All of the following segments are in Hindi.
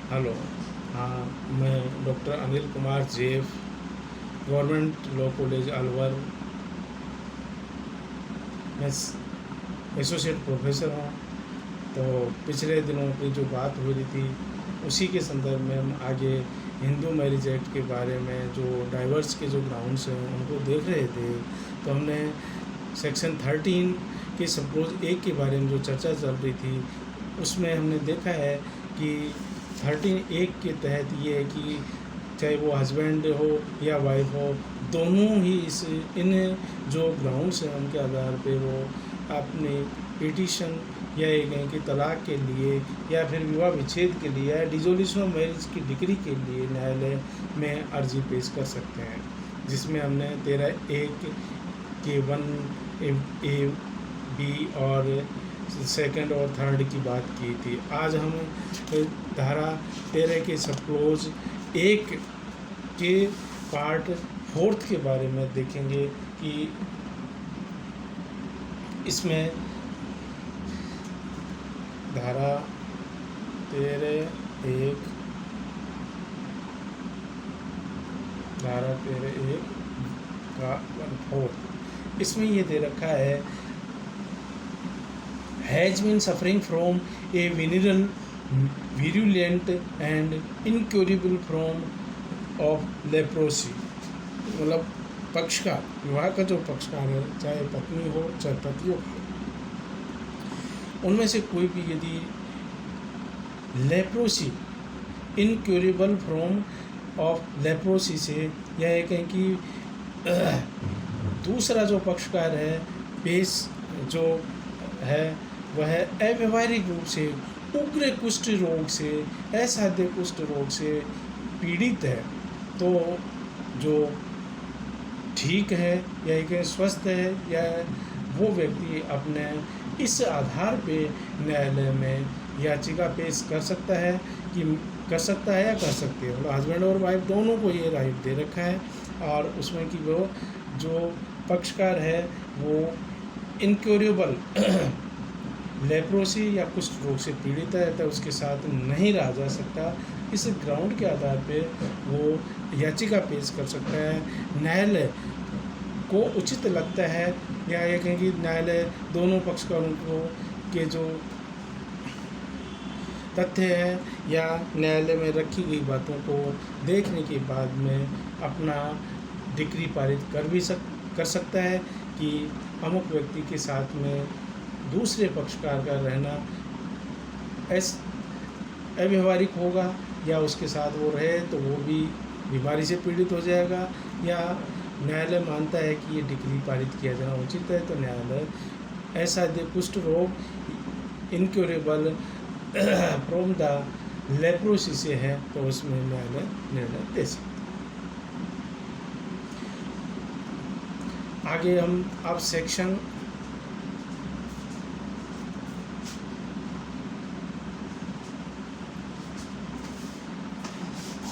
हेलो। हाँ, मैं doctor Anil Kumar Jeff, government law college Alwar में एसोसिएट प्रोफेसर हूँ। तो पिछले दिनों की जो बात हो रही थी उसी के संदर्भ में हम आगे हिंदू मैरिज एक्ट के बारे में जो डाइवर्स के जो ग्राउंड्स हैं उनको देख रहे थे। तो हमने सेक्शन 13 के सपोज एक के बारे में जो चर्चा चल रही थी उसमें हमने देखा है कि 13 एक के तहत ये है कि चाहे वो हस्बैंड हो या वाइफ हो, दोनों ही इस इन जो ग्राउंड्स हैं उनके आधार पे वो अपनी पिटीशन या ये कहें कि तलाक के लिए या फिर विवाह विच्छेद के लिए या डिसोल्यूशन ऑफ मैरिज की डिग्री के लिए न्यायालय में अर्जी पेश कर सकते हैं, जिसमें हमने 13(1) के 1(a)(b) और सेकंड और थर्ड की बात की थी। आज हम धारा 13 के सब क्लोज 1 के पार्ट 4 के बारे में देखेंगे कि इसमें धारा 13(1) का 1/4 इसमें ये दे रखा है, has been suffering from a venereal virulent and incurable form of leprosy। मतलब पक्षकार, विवाह का जो पक्षकार है, चाहे पत्नी हो चाहे पति हो, उनमें से कोई भी यदि leprosy, incurable form of leprosy से या ये कहें कि दूसरा जो पक्षकार है पेश जो है वह अव्यवहारिक रूप से उग्र कुष्ठ रोग से, असाध्य कुष्ठ रोग से पीड़ित है, तो जो ठीक है या एक स्वस्थ है या वो व्यक्ति अपने इस आधार पे न्यायालय में याचिका पेश कर सकता है कि कर सकता है या कर सकती है। मतलब हस्बैंड और वाइफ दोनों को ये राइट दे रखा है, और उसमें कि वो जो पक्षकार है वो इनक्योरेबल लेप्रोसी या कुष्ठ रोग से पीड़ित है तो उसके साथ नहीं रहा जा सकता। इस ग्राउंड के आधार पे वो याचिका पेश कर सकता है। न्यायालय को उचित लगता है या ये कहें कि न्यायालय दोनों पक्षकारों को के जो तथ्य है या न्यायालय में रखी गई बातों को देखने के बाद में अपना डिक्री पारित कर सकता है कि अमुक व्यक्ति के साथ में दूसरे पक्षकार का रहना अव्यवहारिक होगा, या उसके साथ वो रहे तो वो भी बीमारी से पीड़ित हो जाएगा, या न्यायालय मानता है कि ये डिक्री पारित किया जाना उचित है, तो न्यायालय ऐसा कुष्ठ रोग इनक्योरेबल फ्रॉम द लेप्रोसी से है तो उसमें न्यायालय निर्णय दे सकता है। आगे हम अब सेक्शन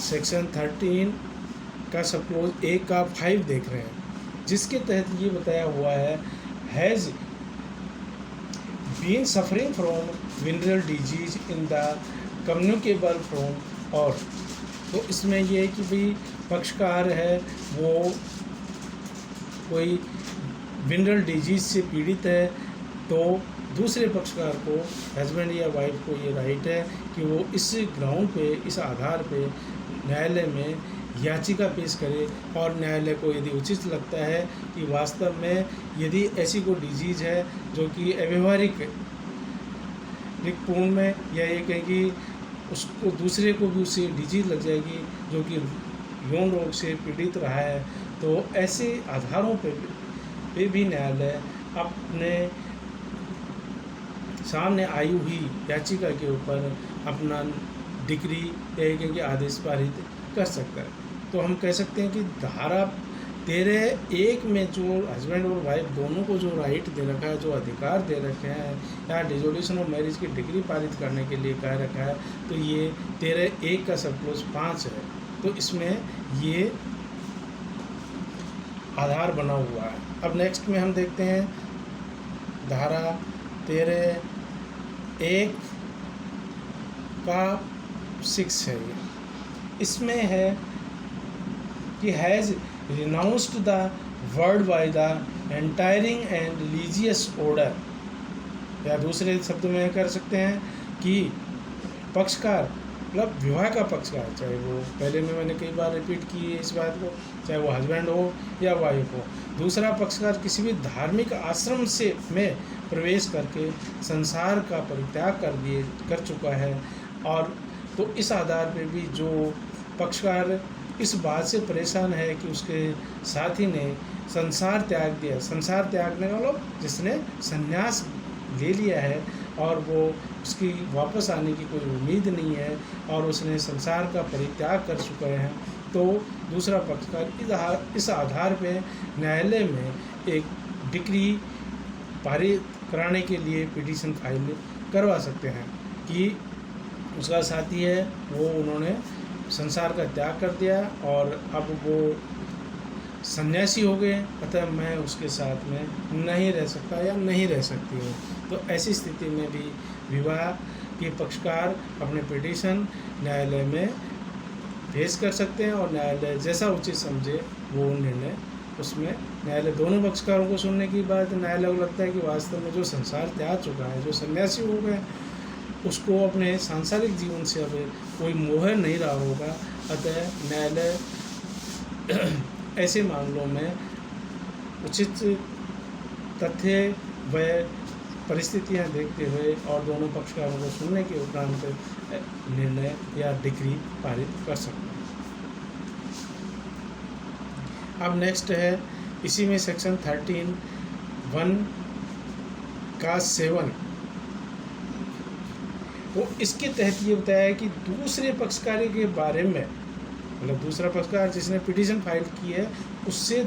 सेक्शन 13 का सपोज 1 का 5 देख रहे हैं, जिसके तहत ये बताया हुआ है, has been suffering from venereal disease in the communicable from. और तो इसमें यह है कि भाई पक्षकार है वो कोई विनरल डिजीज से पीड़ित है, तो दूसरे पक्षकार को, हस्बैंड या वाइफ को ये राइट है कि वो इस ग्राउंड पे, इस आधार पे न्यायालय में याचिका पेश करे, और न्यायालय को यदि उचित लगता है कि वास्तव में यदि ऐसी कोई डिजीज़ है जो कि अव्यवहारिक पूर्ण में, या ये कहें कि उसको दूसरे को भी उससे डिजीज़ लग जाएगी जो कि यौन रोग से पीड़ित रहा है, तो ऐसे आधारों पे भी न्यायालय अपने सामने आई हुई याचिका के ऊपर अपना डिक्री या कहें कि आदेश पारित कर सकता है। तो हम कह सकते हैं कि धारा 13(1) में जो हस्बैंड और वाइफ दोनों को जो राइट दे रखा है, जो अधिकार दे रखे हैं या डिसोल्यूशन ऑफ मैरिज की डिग्री पारित करने के लिए कह रखा है, तो ये 13(1) का सब क्लोज 5 है, तो इसमें ये आधार बना हुआ है। अब नेक्स्ट में हम देखते हैं धारा 13(1) का 6 है ये। इसमें है कि has renounced the world by the entering and religious order, या दूसरे शब्द में कर सकते हैं कि पक्षकार मतलब विवाह का पक्षकार, चाहे वो पहले में मैंने कई बार रिपीट की है इस बात को, चाहे वो हस्बैंड हो या वाइफ हो, दूसरा पक्षकार किसी भी धार्मिक आश्रम से में प्रवेश करके संसार का परित्याग कर चुका है। और तो इस आधार पे भी जो पक्षकार इस बात से परेशान है कि उसके साथी ने संसार त्याग दिया, संसार त्यागने का मतलब जिसने संन्यास ले लिया है और वो उसकी वापस आने की कोई उम्मीद नहीं है और उसने संसार का परित्याग कर चुके हैं, तो दूसरा पक्षकार इस आधार पे न्यायालय में एक डिक्री पारित कराने के लिए पिटीशन फाइल करवा सकते हैं कि उसका साथी है वो उन्होंने संसार का त्याग कर दिया और अब वो सन्यासी हो गए, अतः मैं उसके साथ में नहीं रह सकता या नहीं रह सकती हूँ। तो ऐसी स्थिति में भी विवाह के पक्षकार अपने पिटीशन न्यायालय में पेश कर सकते हैं और न्यायालय जैसा उचित समझे वो निर्णय उसमें न्यायालय दोनों पक्षकारों को सुनने की बाद न्यायालय को लगता है कि वास्तव में जो संसार त्याग चुका है, जो सन्यासी हो गए, उसको अपने सांसारिक जीवन से अब कोई मोह नहीं रहा होगा, अतः न्यायालय ऐसे मामलों में उचित तथ्य व परिस्थितियां देखते हुए और दोनों पक्षकारों को सुनने के उपरांत निर्णय या डिक्री पारित कर सकते हैं। अब नेक्स्ट है इसी में सेक्शन 13(1) का 7, तो इसके तहत ये बताया है कि दूसरे पक्षकार के बारे में, मतलब दूसरा पक्षकार जिसने पिटीशन फाइल की है उससे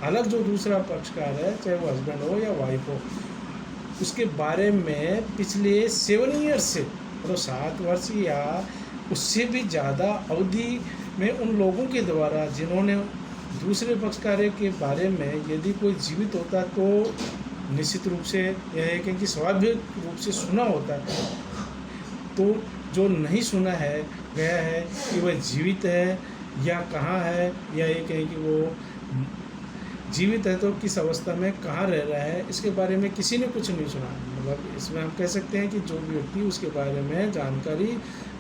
अलग जो दूसरा पक्षकार है, चाहे वो हस्बैंड हो या वाइफ हो, उसके बारे में पिछले 7 ईयर्स से मतलब 7 वर्ष या उससे भी ज़्यादा अवधि में उन लोगों के द्वारा जिन्होंने दूसरे पक्षकार के बारे में यदि कोई जीवित होता तो निश्चित रूप से यह है कि स्वाभाविक रूप से सुना होता है, तो जो नहीं सुना है गया है कि वह जीवित है या कहाँ है, या ये कहें कि वो जीवित है तो किस अवस्था में कहाँ रह रहा है, इसके बारे में किसी ने कुछ नहीं सुना। मतलब इसमें हम कह सकते हैं कि जो व्यक्ति उसके बारे में जानकारी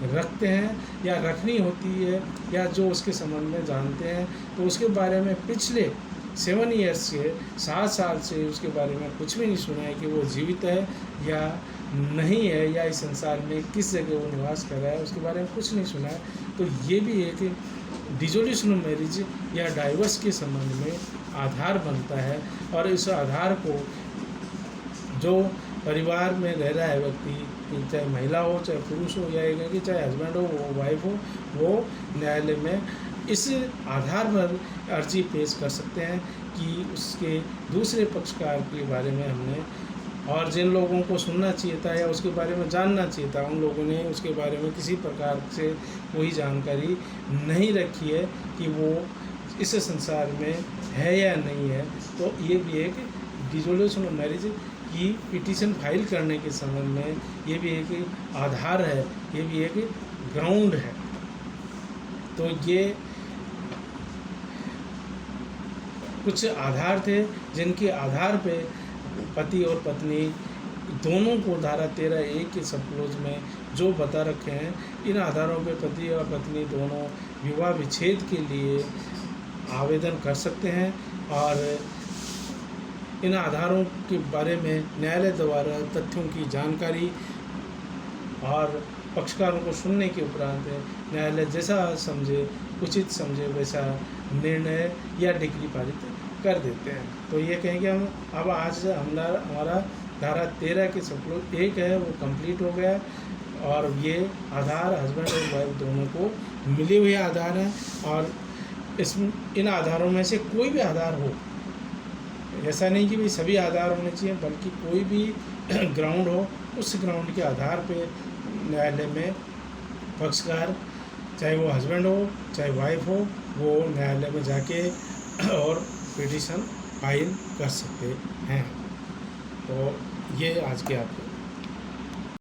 रखते हैं या रखनी होती है या जो उसके संबंध में जानते हैं, तो उसके बारे में पिछले 7 ईयर्स से 7 साल से उसके बारे में कुछ भी नहीं सुना है कि वो जीवित है या नहीं है, या इस संसार में किस जगह वो निवास कर रहा है, उसके बारे में कुछ नहीं सुना है। तो ये भी एक डिसोल्यूशन ऑफ मैरिज या डाइवर्स के संबंध में आधार बनता है। और इस आधार को जो परिवार में रह रहा है व्यक्ति, चाहे महिला हो चाहे पुरुष हो या एक कि चाहे हस्बैंड हो वो वाइफ हो, वो न्यायालय में इस आधार पर अर्जी पेश कर सकते हैं कि उसके दूसरे पक्षकार के बारे में हमने और जिन लोगों को सुनना चाहिए था या उसके बारे में जानना चाहिए था, उन लोगों ने उसके बारे में किसी प्रकार से कोई जानकारी नहीं रखी है कि वो इस संसार में है या नहीं है। तो ये भी एक डिसोल्यूशन ऑफ मैरिज की पिटीशन फाइल करने के संबंध में ये भी एक आधार है, ये भी एक ग्राउंड है। तो ये कुछ आधार थे जिनके आधार पे पति और पत्नी दोनों को धारा 13(1) के सबक्लोज में जो बता रखे हैं, इन आधारों पे पति और पत्नी दोनों विवाह विच्छेद के लिए आवेदन कर सकते हैं और इन आधारों के बारे में न्यायालय द्वारा तथ्यों की जानकारी और पक्षकारों को सुनने के उपरांत न्यायालय जैसा समझे उचित समझे वैसा निर्णय या डिक्री पारित कर देते हैं। तो ये कहेंगे हम अब आज हमारा धारा 13 के सबक्लोज 1 है वो कंप्लीट हो गया और ये आधार हस्बैंड और वाइफ दोनों को मिले हुए आधार हैं और इन आधारों में से कोई भी आधार हो, ऐसा नहीं कि भाई सभी आधार होने चाहिए, बल्कि कोई भी ग्राउंड हो, उस ग्राउंड के आधार पे न्यायालय में पक्षकार चाहे वो हस्बैंड हो चाहे वाइफ हो वो न्यायालय में जाके और पिटीशन फाइल कर सकते हैं। तो ये आज के आपको